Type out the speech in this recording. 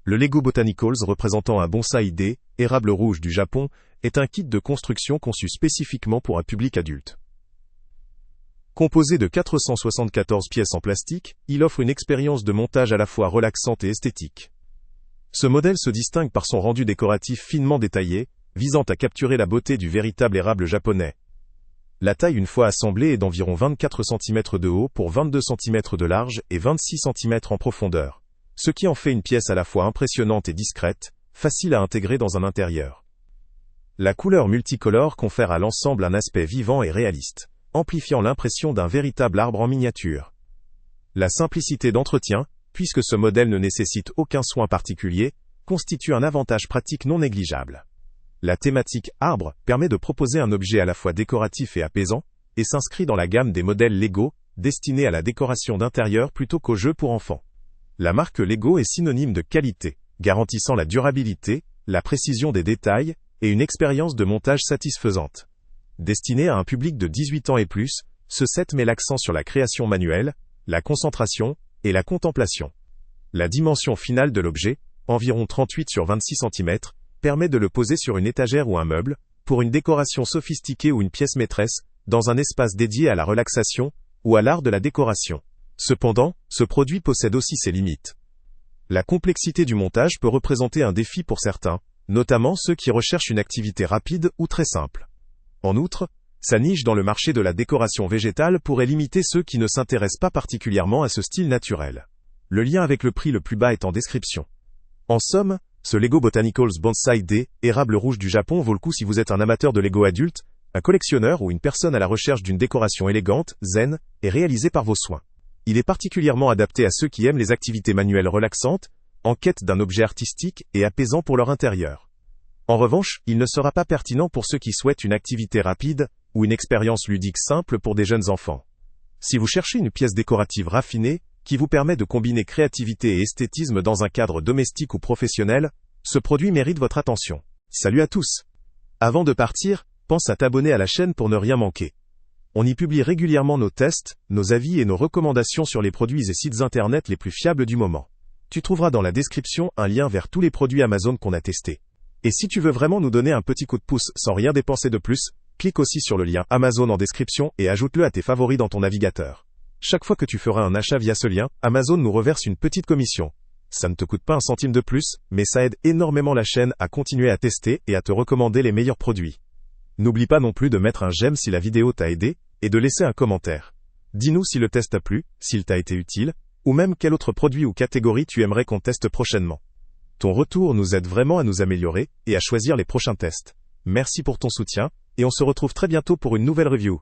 Le Lego Botanicals représentant un bonsaï D, érable rouge du Japon, est un kit de construction conçu spécifiquement pour un public adulte. Composé de 474 pièces en plastique, il offre une expérience de montage à la fois relaxante et esthétique. Ce modèle se distingue par son rendu décoratif finement détaillé, visant à capturer la beauté du véritable érable japonais. La taille une fois assemblée est d'environ 24 cm de haut pour 22 cm de large et 26 cm en profondeur, ce qui en fait une pièce à la fois impressionnante et discrète, facile à intégrer dans un intérieur. La couleur multicolore confère à l'ensemble un aspect vivant et réaliste, amplifiant l'impression d'un véritable arbre en miniature. La simplicité d'entretien, puisque ce modèle ne nécessite aucun soin particulier, constitue un avantage pratique non négligeable. La thématique arbre permet de proposer un objet à la fois décoratif et apaisant, et s'inscrit dans la gamme des modèles Lego, destinés à la décoration d'intérieur plutôt qu'aux jeux pour enfants. La marque Lego est synonyme de qualité, garantissant la durabilité, la précision des détails, et une expérience de montage satisfaisante. Destiné à un public de 18 ans et plus, ce set met l'accent sur la création manuelle, la concentration, et la contemplation. La dimension finale de l'objet, environ 38 sur 26 cm, permet de le poser sur une étagère ou un meuble, pour une décoration sophistiquée ou une pièce maîtresse, dans un espace dédié à la relaxation, ou à l'art de la décoration. Cependant, ce produit possède aussi ses limites. La complexité du montage peut représenter un défi pour certains, notamment ceux qui recherchent une activité rapide ou très simple. En outre, sa niche dans le marché de la décoration végétale pourrait limiter ceux qui ne s'intéressent pas particulièrement à ce style naturel. Le lien avec le prix le plus bas est en description. En somme, ce Lego Botanicals Bonsai D, érable rouge du Japon vaut le coup si vous êtes un amateur de Lego adulte, un collectionneur ou une personne à la recherche d'une décoration élégante, zen, et réalisée par vos soins. Il est particulièrement adapté à ceux qui aiment les activités manuelles relaxantes, en quête d'un objet artistique et apaisant pour leur intérieur. En revanche, il ne sera pas pertinent pour ceux qui souhaitent une activité rapide, ou une expérience ludique simple pour des jeunes enfants. Si vous cherchez une pièce décorative raffinée, qui vous permet de combiner créativité et esthétisme dans un cadre domestique ou professionnel, ce produit mérite votre attention. Salut à tous! Avant de partir, pense à t'abonner à la chaîne pour ne rien manquer. On y publie régulièrement nos tests, nos avis et nos recommandations sur les produits et sites internet les plus fiables du moment. Tu trouveras dans la description un lien vers tous les produits Amazon qu'on a testés. Et si tu veux vraiment nous donner un petit coup de pouce sans rien dépenser de plus, clique aussi sur le lien Amazon en description et ajoute-le à tes favoris dans ton navigateur. Chaque fois que tu feras un achat via ce lien, Amazon nous reverse une petite commission. Ça ne te coûte pas un centime de plus, mais ça aide énormément la chaîne à continuer à tester et à te recommander les meilleurs produits. N'oublie pas non plus de mettre un j'aime si la vidéo t'a aidé, et de laisser un commentaire. Dis-nous si le test t'a plu, s'il t'a été utile, ou même quel autre produit ou catégorie tu aimerais qu'on teste prochainement. Ton retour nous aide vraiment à nous améliorer, et à choisir les prochains tests. Merci pour ton soutien, et on se retrouve très bientôt pour une nouvelle review.